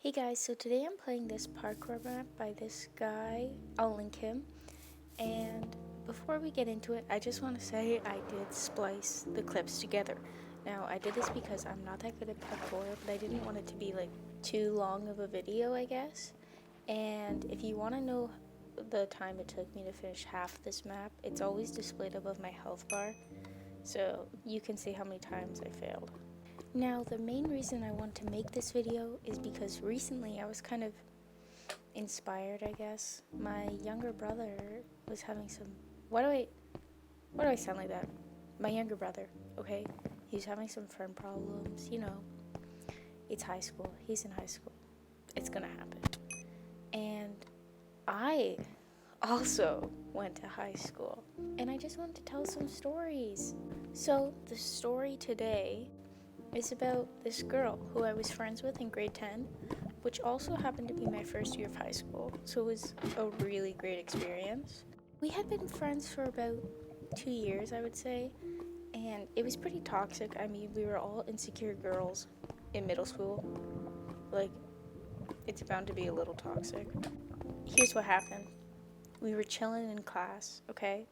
Hey guys, so today I'm playing this parkour map by this guy. I'll link him. And before we get into it, I just want to say I did splice the clips together. Now, I did this because I'm not that good at parkour, but I didn't want it to be like too long of a video, I guess. And if you want to know the time it took me to finish half this map, it's always displayed above my health bar. So you can see how many times I failed. Now, the main reason I want to make this video is because recently I was kind of inspired, I guess. My younger brother was having some... Why do I sound like that? My younger brother, okay? He was having some friend problems, you know. It's high school. He's in high school. It's gonna happen. And I also went to high school. And I just wanted to tell some stories. So, the story today is about this girl who I was friends with in grade 10, which also happened to be my first year of high school, so it was a really great experience. We had been friends for about 2 years, I would say, and it was pretty toxic. I mean, we were all insecure girls in middle school. Like, it's bound to be a little toxic. Here's what happened. We were chilling in class, okay?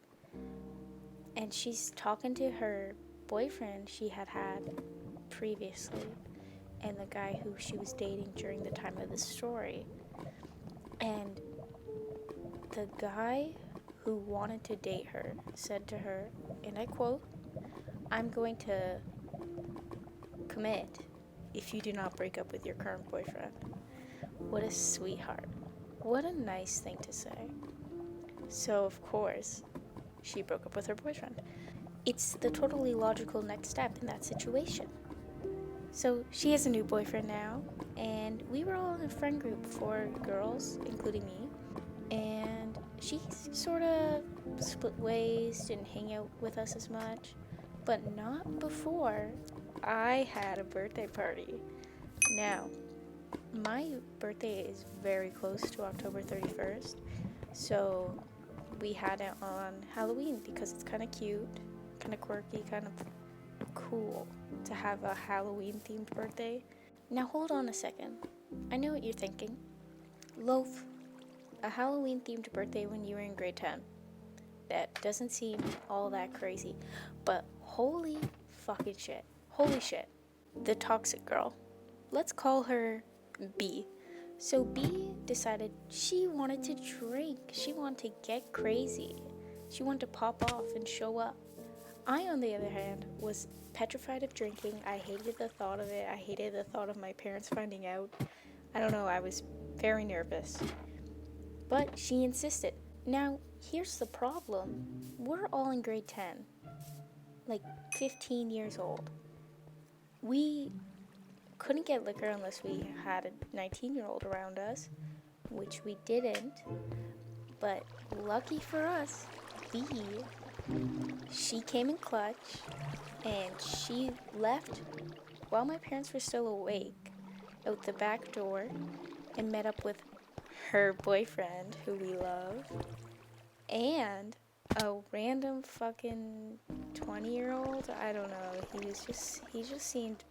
And she's talking to her boyfriend she had previously, and the guy who she was dating during the time of the story. And the guy who wanted to date her said to her, and I quote, "I'm going to commit if you do not break up with your current boyfriend." What a sweetheart. What a nice thing to say. So, of course, she broke up with her boyfriend. It's the totally logical next step in that situation. So she has a new boyfriend now, and we were all in a friend group for girls, including me, and she sort of split ways, didn't hang out with us as much, but not before I had a birthday party. Now, my birthday is very close to October 31st, so we had it on Halloween because it's kind of cute, kind of quirky, kind of cool to have a Halloween themed birthday. Now hold on a second. I know what you're thinking. Loaf, a Halloween themed birthday when you were in grade 10. That doesn't seem all that crazy. But holy fucking shit. Holy shit. The toxic girl. Let's call her B. So B decided she wanted to drink. She wanted to get crazy. She wanted to pop off and show up. I, on the other hand, was petrified of drinking. I hated the thought of it. I hated the thought of my parents finding out. I don't know, I was very nervous. But she insisted. Now, here's the problem. We're all in grade 10, like 15 years old. We couldn't get liquor unless we had a 19-year-old around us, which we didn't. But lucky for us, B, she came in clutch, and she left while my parents were still awake out the back door and met up with her boyfriend, who we love, and a random fucking 20-year-old. I don't know, he just seemed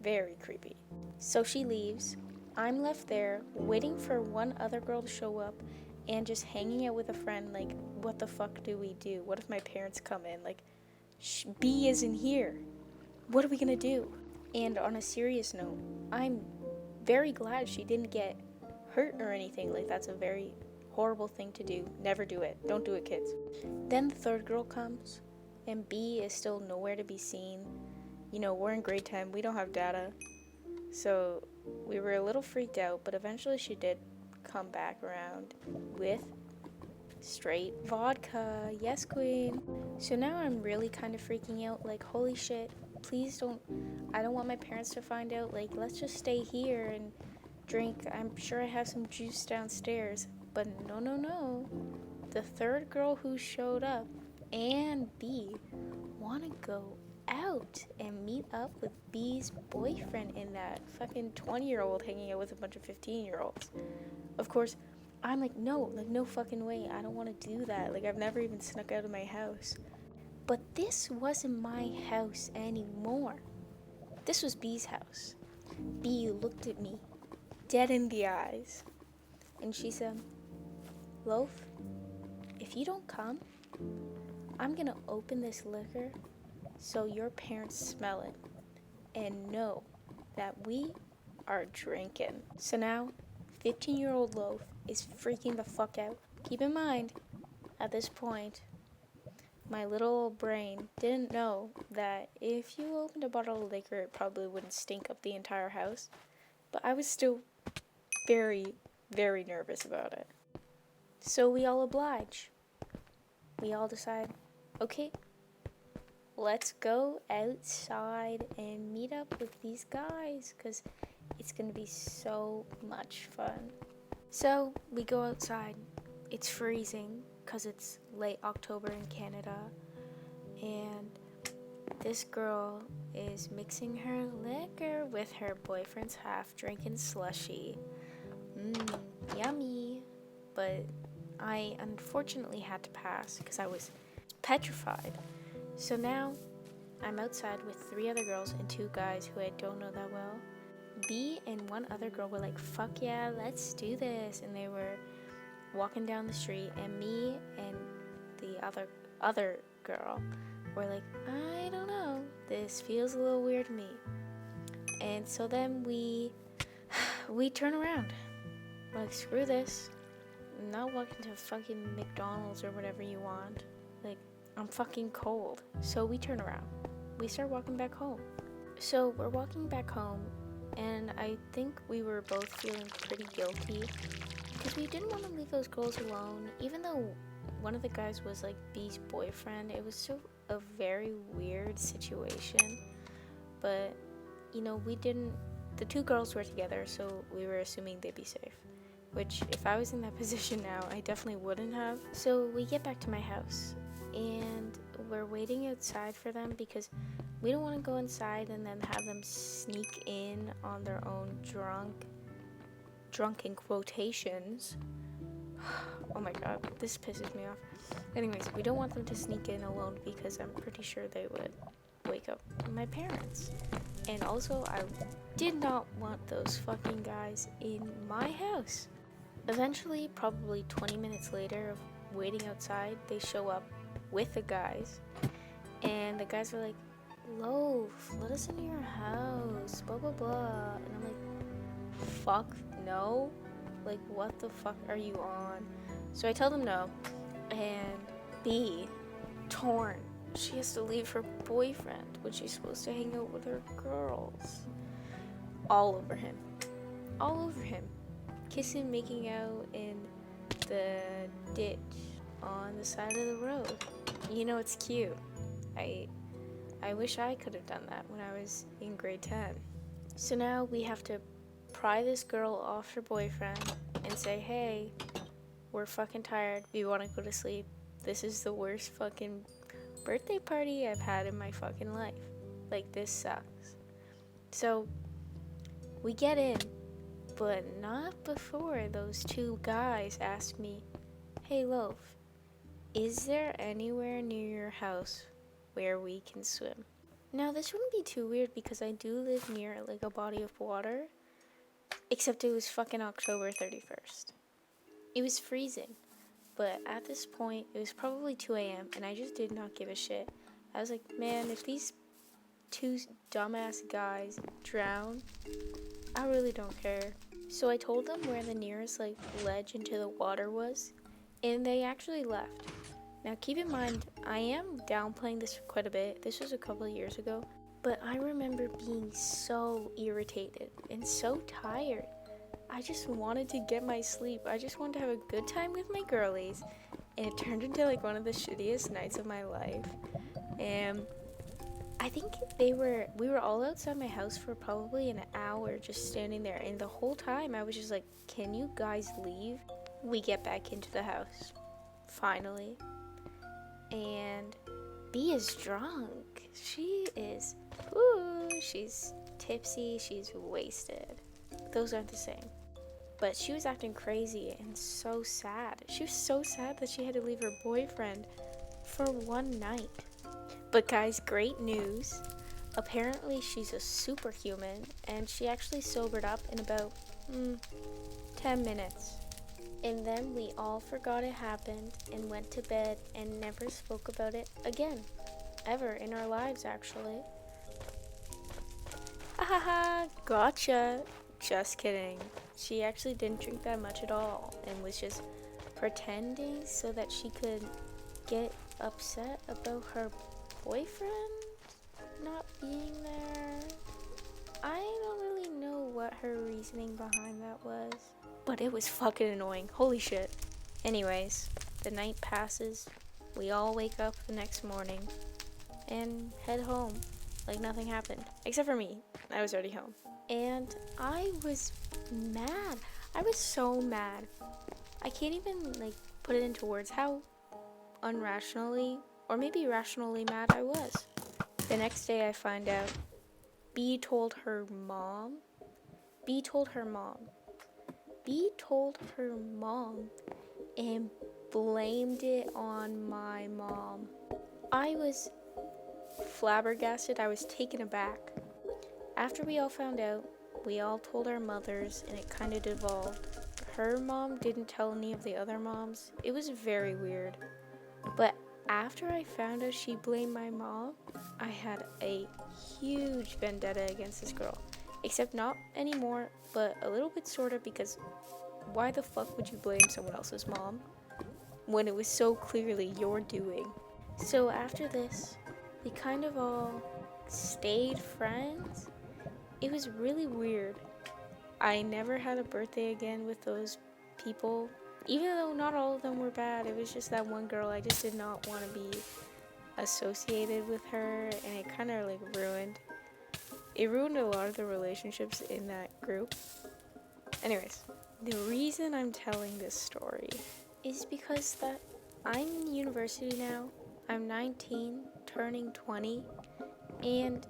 very creepy. So she leaves. I'm left there waiting for one other girl to show up and just hanging out with a friend. Like, what the fuck do we do? What if my parents come in? Like, B isn't here. What are we gonna do? And on a serious note, I'm very glad she didn't get hurt or anything. Like, that's a very horrible thing to do. Never do it. Don't do it, kids. Then the third girl comes, and B is still nowhere to be seen. You know, we're in grade 10. We don't have data. So we were a little freaked out, but eventually she did come back around with straight vodka. Yes, queen. So now I'm really kind of freaking out, like, holy shit, please don't, I don't want my parents to find out. Like, let's just stay here and drink. I'm sure I have some juice downstairs. But no. The third girl who showed up and B want to go out and meet up with B's boyfriend and that fucking 20-year-old hanging out with a bunch of 15-year-olds. Of course, I'm like, no fucking way. I don't want to do that. Like, I've never even snuck out of my house. But this wasn't my house anymore. This was B's house. B looked at me dead in the eyes. And she said, Loaf, if you don't come, I'm gonna open this liquor so your parents smell it and know that we are drinking. So now, 15-year-old Loaf is freaking the fuck out. Keep in mind, at this point, my little brain didn't know that if you opened a bottle of liquor, it probably wouldn't stink up the entire house. But I was still very, very nervous about it. So we all oblige. We all decide, okay, let's go outside and meet up with these guys because it's going to be so much fun. So we go outside. It's freezing because it's late October in Canada. And this girl is mixing her liquor with her boyfriend's half-drinking slushie. Yummy. But I unfortunately had to pass because I was petrified. So now I'm outside with 3 other girls and 2 guys who I don't know that well. B and one other girl were like, fuck yeah, let's do this. And they were walking down the street, and me and the other girl were like, I don't know, this feels a little weird to me. And so then we turn around. We're like, screw this. I'm not walking to fucking McDonald's or whatever you want. Like, I'm fucking cold. So we turn around. We start walking back home. So we're walking back home, and I think we were both feeling pretty guilty because we didn't want to leave those girls alone. Even though one of the guys was like B's boyfriend, it was so a very weird situation. But, you know, the 2 girls were together, so we were assuming they'd be safe. Which, if I was in that position now, I definitely wouldn't have. So we get back to my house, and we're waiting outside for them because we don't want to go inside and then have them sneak in on their own drunk in quotations. Oh my god, this pisses me off. Anyways, we don't want them to sneak in alone because I'm pretty sure they would wake up my parents. And also, I did not want those fucking guys in my house. Eventually, probably 20 minutes later of waiting outside, they show up with the guys. And the guys are like, Loaf, let us into your house, blah, blah, blah. And I'm like, fuck no. Like, what the fuck are you on? So I tell them no. And B, torn. She has to leave her boyfriend when she's supposed to hang out with her girls. All over him. All over him. Kissing, making out in the ditch on the side of the road. You know, it's cute. I wish I could have done that when I was in grade 10. So now we have to pry this girl off her boyfriend and say, hey, we're fucking tired. We want to go to sleep. This is the worst fucking birthday party I've had in my fucking life. Like, this sucks. So we get in, but not before those 2 guys ask me, hey, Loaf, is there anywhere near your house where we can swim? Now, this wouldn't be too weird because I do live near, like, a body of water, except it was fucking October 31st. It was freezing, but at this point, it was probably 2 a.m., and I just did not give a shit. I was like, man, if these 2 dumbass guys drown, I really don't care. So I told them where the nearest, like, ledge into the water was, and they actually left. Now, keep in mind, I am downplaying this quite a bit. This was a couple of years ago. But I remember being so irritated and so tired. I just wanted to get my sleep. I just wanted to have a good time with my girlies. And it turned into, like, one of the shittiest nights of my life. And I think we were all outside my house for probably an hour just standing there. And the whole time, I was just like, can you guys leave? We get back into the house. Finally. And B is drunk. She's tipsy, she's wasted. Those aren't the same. But she was acting crazy and so sad. She was so sad that she had to leave her boyfriend for one night. But guys, great news. Apparently she's a superhuman, and she actually sobered up in about 10 minutes. And then we all forgot it happened and went to bed and never spoke about it again. Ever in our lives, actually. Ha ha ha, gotcha. Just kidding. She actually didn't drink that much at all and was just pretending so that she could get upset about her boyfriend not being there. I don't really know what her reasoning behind that was, but it was fucking annoying. Holy shit. Anyways, the night passes. We all wake up the next morning and head home like nothing happened. Except for me. I was already home. And I was mad. I was so mad. I can't even put it into words how unrationally or maybe rationally mad I was. The next day I find out B told her mom and blamed it on my mom. I was flabbergasted. I was taken aback. After we all found out, we all told our mothers and it kind of devolved. Her mom didn't tell any of the other moms. It was very weird. But after I found out she blamed my mom, I had a huge vendetta against this girl. Except not anymore, but a little bit sorta, because why the fuck would you blame someone else's mom when it was so clearly your doing? So after this, we kind of all stayed friends. It was really weird. I never had a birthday again with those people. Even though not all of them were bad, it was just that one girl. I just did not want to be associated with her, and it kind of ruined a lot of the relationships in that group. Anyways, the reason I'm telling this story is because that I'm in university now. I'm 19, turning 20, and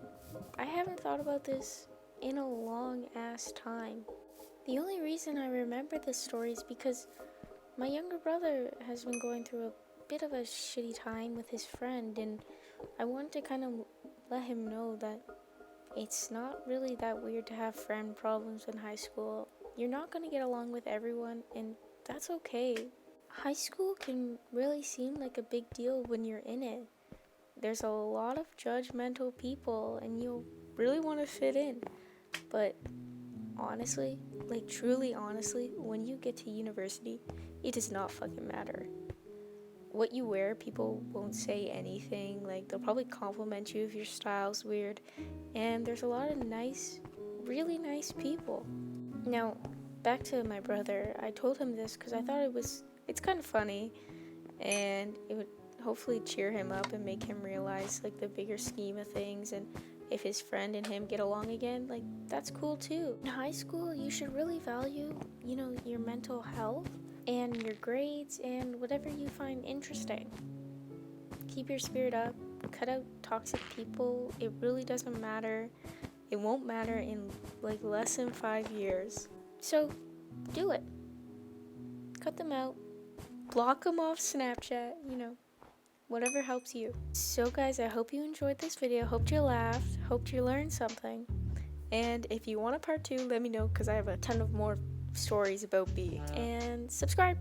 I haven't thought about this in a long ass time. The only reason I remember this story is because my younger brother has been going through a bit of a shitty time with his friend, and I wanted to kind of let him know that it's not really that weird to have friend problems in high school. You're not going to get along with everyone, and that's okay. High school can really seem like a big deal when you're in it. There's a lot of judgmental people, and you'll really want to fit in. But honestly, truly honestly, when you get to university, it does not fucking matter. What you wear, people won't say anything. They'll probably compliment you if your style's weird. And there's a lot of nice, really nice people. Now, back to my brother. I told him this because I thought it's kind of funny. And it would hopefully cheer him up and make him realize, the bigger scheme of things. And if his friend and him get along again, that's cool too. In high school, you should really value, your mental health and your grades and whatever you find interesting. Keep your spirit up. Cut out toxic people. It really doesn't matter. It won't matter in less than 5 years. So do it. Cut them out. Block them off Snapchat, whatever helps you. So guys, I hope you enjoyed this video. Hope you laughed. Hope you learned something. And if you want a part 2, let me know, because I have a ton of more stories about B. And subscribe.